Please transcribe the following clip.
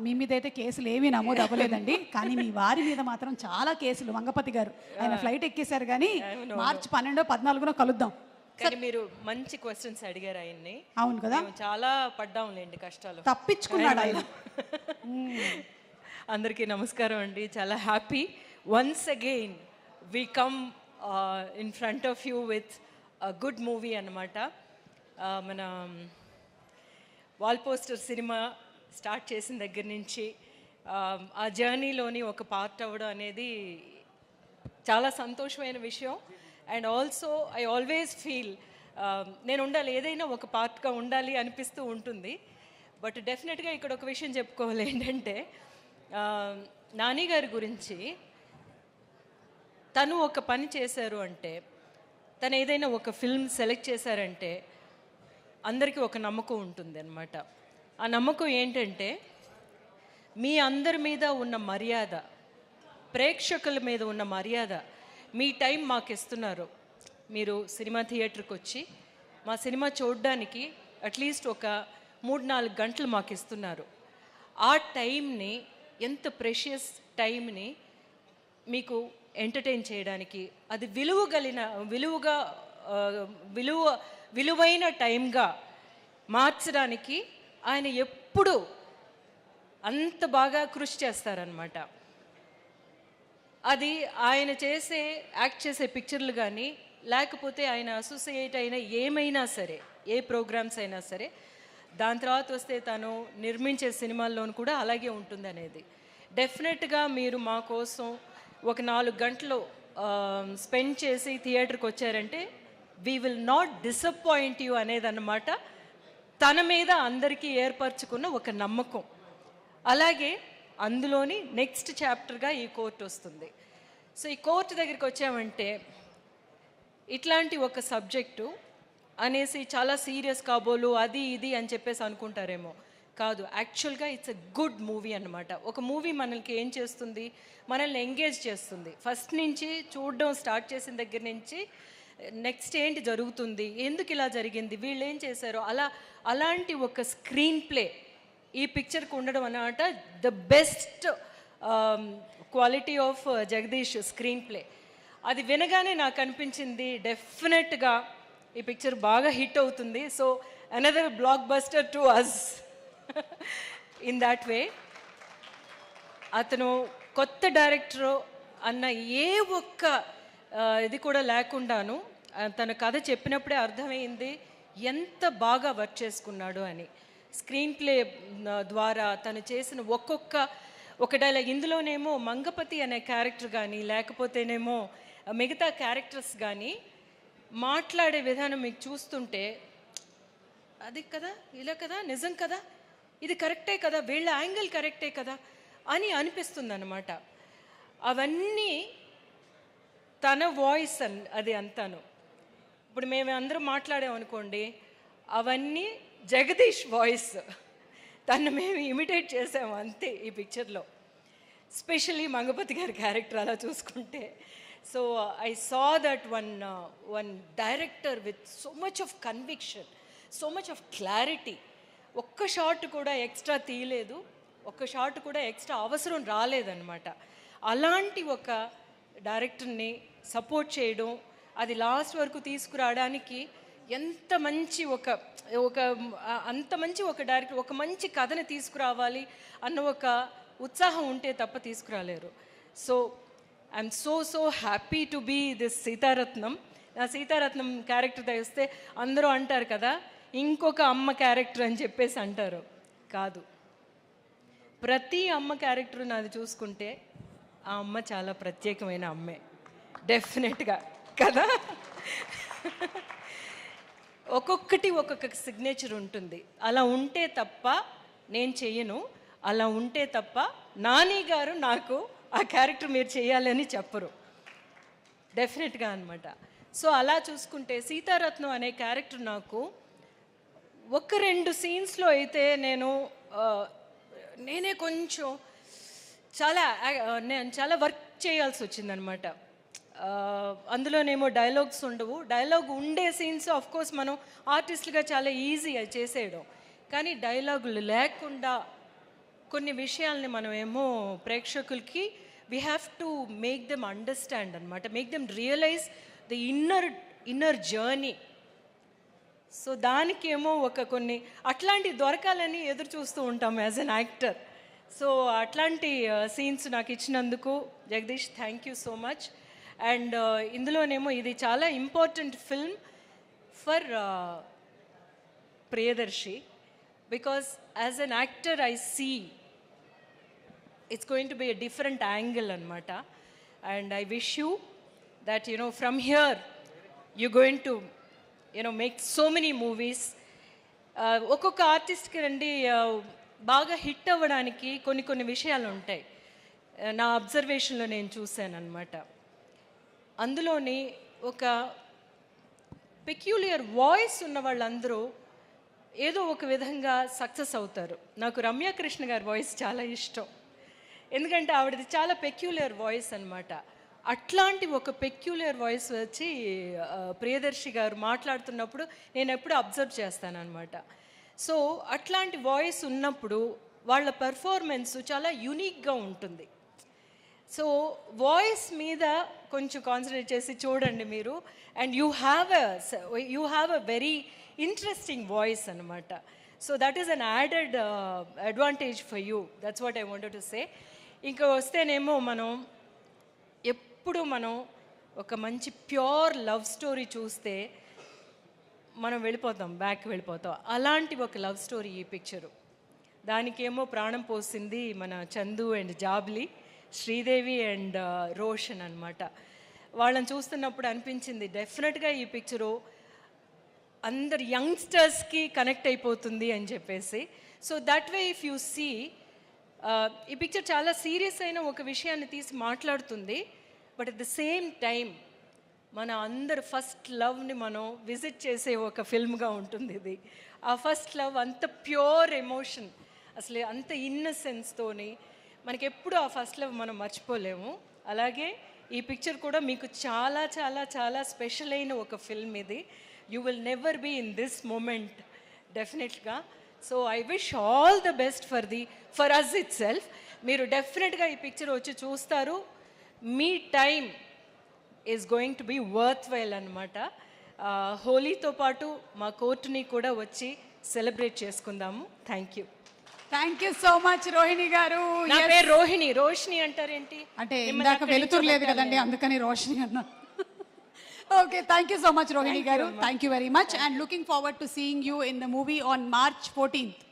మీ మీద అయితే కేసులు ఏమీ నమోదు అవ్వలేదండి, కానీ మీ వారి మీద మాత్రం చాలా కేసులు. వంగపతి గారు ఆయన ఫ్లైట్ ఎక్కేశారు, కానీ మార్చి 12, 14 కలుద్దాం. కానీ మీరు మంచి క్వశ్చన్స్ అడిగారు ఆయన్ని. అవును కదా, చాలా పడ్డాంలేండి కష్టాలు, తప్పించుకున్నాడు ఆయన. అందరికీ నమస్కారం అండి. చాలా happy once again we come in front of you with good movie అన్నమాట. మన వాల్ పోస్టర్ సినిమా స్టార్ట్ చేసిన దగ్గర నుంచి ఆ జర్నీలోని ఒక పార్ట్ అవ్వడం అనేది చాలా సంతోషమైన విషయం. And also I always feel నేను ఉండాలి, ఏదైనా ఒక పార్ట్గా ఉండాలి అనిపిస్తూ ఉంటుంది. బట్ డెఫినెట్గా ఇక్కడ ఒక విషయం చెప్పుకోవాలి ఏంటంటే, నాని గారి గురించి తను ఒక పని చేశారు అంటే, తను ఏదైనా ఒక ఫిల్మ్ సెలెక్ట్ చేశారంటే అందరికీ ఒక నమ్మకం ఉంటుంది అన్నమాట. ఆ నమ్మకం ఏంటంటే, మీ అందరి మీద ఉన్న మర్యాద, ప్రేక్షకుల మీద ఉన్న మర్యాద, మీ టైం మాకు ఇస్తున్నారు. మీరు సినిమా థియేటర్కి వచ్చి మా సినిమా చూడడానికి అట్లీస్ట్ ఒక 3-4 గంటలు మాకు ఇస్తున్నారు. ఆ టైంని, ఎంత ప్రెషియస్ టైంని మీకు ఎంటర్టైన్ చేయడానికి, అది విలువైన టైంగా మార్చడానికి ఆయన ఎప్పుడు అంత బాగా కృషి చేస్తారనమాట. అది ఆయన యాక్ట్ చేసే పిక్చర్లు కానీ, లేకపోతే ఆయన అసోసియేట్ అయిన ఏమైనా సరే, ఏ ప్రోగ్రామ్స్ అయినా సరే, దాని తర్వాత వస్తే తను నిర్మించే సినిమాల్లోనూ కూడా అలాగే ఉంటుంది అనేది. డెఫినెట్గా మీరు మా కోసం ఒక 4 గంటలు స్పెండ్ చేసి థియేటర్కి వచ్చారంటే we will not disappoint you అనేదన్నమాట తన మీద అందరికీ ఏర్పరచుకున్న ఒక నమ్మకం. అలాగే అందులోని నెక్స్ట్ చాప్టర్గా ఈ కోర్టు వస్తుంది. సో ఈ కోర్టు దగ్గరికి వచ్చామంటే, ఇట్లాంటి ఒక సబ్జెక్టు అనేసి చాలా సీరియస్ కాబోలు అది ఇది అని చెప్పేసి అనుకుంటారేమో. కాదు, యాక్చువల్గా ఇట్స్ ఎ గుడ్ మూవీ అన్నమాట. ఒక మూవీ మనకి ఏం చేస్తుంది, మనల్ని ఎంగేజ్ చేస్తుంది. ఫస్ట్ నుంచి చూడడం స్టార్ట్ చేసిన దగ్గర నుంచి నెక్స్ట్ ఏంటి జరుగుతుంది, ఎందుకు ఇలా జరిగింది, వీళ్ళు ఏం చేశారో, అలాంటి ఒక స్క్రీన్ ప్లే ఈ పిక్చర్కి ఉండడం అన్నమాట. The best quality of Jagadish screen play. అది వినగానే నాకు అనిపించింది డెఫినెట్గా ఈ పిక్చర్ బాగా హిట్ అవుతుంది. So another blockbuster to us in that way. అతను కొత్త డైరెక్టరు అన్న ఏ ఒక్క ఇది కూడా లేకుండాను తన కథ చెప్పినప్పుడే అర్థమైంది ఎంత బాగా వర్క్ చేసుకున్నాడు అని. స్క్రీన్ ప్లే ద్వారా తను చేసిన ఒక డైలాగ్, ఇందులోనేమో మంగపతి అనే క్యారెక్టర్ కానీ, లేకపోతేనేమో మిగతా క్యారెక్టర్స్ కానీ మాట్లాడే విధానం మీకు చూస్తుంటే, అది కదా, ఇలా కదా, నిజం కదా, ఇది కరెక్టే కదా, వీళ్ళ యాంగిల్ కరెక్టే కదా అని అనిపిస్తుంది అన్నమాట. అవన్నీ తన వాయిస్ అది అంతాను. ఇప్పుడు మేము అందరం మాట్లాడామనుకోండి, అవన్నీ జగదీష్ వాయిస్, తను మేము ఇమిటేట్ చేసాము అంతే ఈ పిక్చర్లో. స్పెషల్లీ మంగపతి గారి క్యారెక్టర్ అలా చూసుకుంటే. So I saw that one director with so much of conviction, so much of clarity. ఒక్క షాట్ కూడా ఎక్స్ట్రా తీయలేదు, ఒక్క షాట్ కూడా ఎక్స్ట్రా అవసరం రాలేదన్నమాట. అలాంటి ఒక డైరెక్టర్ని సపోర్ట్ చేయడం, అది లాస్ట్ వరకు తీసుకురావడానికి ఎంత మంచి అంత మంచి ఒక డైరెక్టర్, ఒక మంచి కథని తీసుకురావాలి అన్న ఒక ఉత్సాహం ఉంటే తప్ప తీసుకురాలేరు. So I'm so happy to be this Seetharatnam. నా సీతారత్నం క్యారెక్టర్ తెస్తే అందరూ అంటారు కదా, ఇంకొక అమ్మ క్యారెక్టర్ అని చెప్పేసి అంటారు. కాదు, ప్రతి అమ్మ క్యారెక్టర్ నాది చూసుకుంటే ఆ అమ్మ చాలా ప్రత్యేకమైన అమ్మే, డెఫినెట్గా కదా. ఒక్కొక్కటి ఒక్కొక్క సిగ్నేచర్ ఉంటుంది. అలా ఉంటే తప్ప నేను చెయ్యను, అలా ఉంటే తప్ప నాని గారు నాకు ఆ క్యారెక్టర్ మీరు చేయాలని చెప్పరు, డెఫినెట్గా అనమాట. సో అలా చూసుకుంటే సీతారత్నం అనే క్యారెక్టర్ నాకు 1-2 సీన్స్లో అయితే నేనే కొంచెం చాలా వర్క్ చేయాల్సి వచ్చిందనమాట. అందులోనేమో డైలాగ్స్ ఉండవు. డైలాగ్ ఉండే సీన్స్ ఆఫ్ కోర్స్ మనం ఆర్టిస్టులుగా చాలా ఈజీ అది చేసేయడం, కానీ డైలాగులు లేకుండా కొన్ని విషయాల్ని మనమేమో ప్రేక్షకులకి we have to make them understand అనమాట, make them realise the inner journey. So దానికేమో కొన్ని అట్లాంటి దొరకాలని ఎదురు చూస్తూ ఉంటాం యాజ్ అన్ యాక్టర్. సో అట్లాంటి సీన్స్ నాకు ఇచ్చినందుకు Jagadish thank you so much. And ఇందులోనేమో ఇది చాలా important film for Priyadarshi, because as an actor I see it's going to be a different angle anamata, and I wish you that from here you're going to make so many movies. ఒక్కొక్క ఆర్టిస్ట్కి రండి బాగా hit అవ్వడానికి కొన్ని విషయాలు ఉంటాయి, నా అబ్జర్వేషన్లో నేను చూశాను అనమాట. అందులోని ఒక పెక్యులియర్ వాయిస్ ఉన్న వాళ్ళందరూ ఏదో ఒక విధంగా సక్సెస్ అవుతారు. నాకు రమ్యకృష్ణ గారి వాయిస్ చాలా ఇష్టం, ఎందుకంటే ఆవిడది చాలా పెక్యులర్ వాయిస్ అనమాట. అట్లాంటి ఒక పెక్యులర్ వాయిస్ వచ్చి ప్రియదర్శి గారు మాట్లాడుతున్నప్పుడు నేను ఎప్పుడు అబ్జర్వ్ చేస్తానన్నమాట. సో అట్లాంటి వాయిస్ ఉన్నప్పుడు వాళ్ళ పెర్ఫార్మెన్స్ చాలా యూనిక్గా ఉంటుంది. సో వాయిస్ మీద కొంచెం కాన్సన్ట్రేట్ చేసి చూడండి మీరు, and you have a very interesting voice అనమాట. So that is an added advantage for you, that's what I wanted to say. ఇంకా వస్తేనేమో ఎప్పుడు మనం ఒక మంచి ప్యూర్ లవ్ స్టోరీ చూస్తే మనం బ్యాక్ వెళ్ళిపోతాం. అలాంటి ఒక లవ్ స్టోరీ ఈ పిక్చరు. దానికేమో ప్రాణం పోసింది మన చందు అండ్ జాబ్లీ, శ్రీదేవి అండ్ రోషన్ అనమాట. వాళ్ళని చూస్తున్నప్పుడు అనిపించింది డెఫినెట్గా ఈ పిక్చరు అందరు యంగ్స్టర్స్కి కనెక్ట్ అయిపోతుంది అని చెప్పేసి. So that way if you see ఈ పిక్చర్ చాలా సీరియస్ అయిన ఒక విషయాన్ని తీసి మాట్లాడుతుంది, but at the same time మన అందరు ఫస్ట్ లవ్ని మనం విజిట్ చేసే ఒక ఫిల్మ్గా ఉంటుంది ఇది. ఆ ఫస్ట్ లవ్ అంత ప్యూర్ ఎమోషన్, అసలు అంత ఇన్నసెన్స్తోని మనకి ఎప్పుడు ఆ ఫస్ట్ లవ్ మనం మర్చిపోలేము. అలాగే ఈ పిక్చర్ కూడా మీకు చాలా చాలా చాలా స్పెషల్ అయిన ఒక ఫిల్మ్ ఇది. You will never be in this moment డెఫినెట్గా. So I wish all the best for us itself. మీరు డెఫినెట్గా ఈ పిక్చర్ వచ్చి చూస్తారు. మీ time is going to be worthwhile అనమాట. హోలీతో పాటు మా కోర్టుని కూడా వచ్చి సెలబ్రేట్ చేసుకుందాము. Thank you so much Rohini garu. నా పేరు రోషిని అంటారేంటి? అంటే ఇందాక వెలుతురు లేదు కదండి, అందుకని రోషిని అన్నా. Okay, thank you so much, Rohini garu. Thank you very much, and looking forward to seeing you in the movie on March 14th.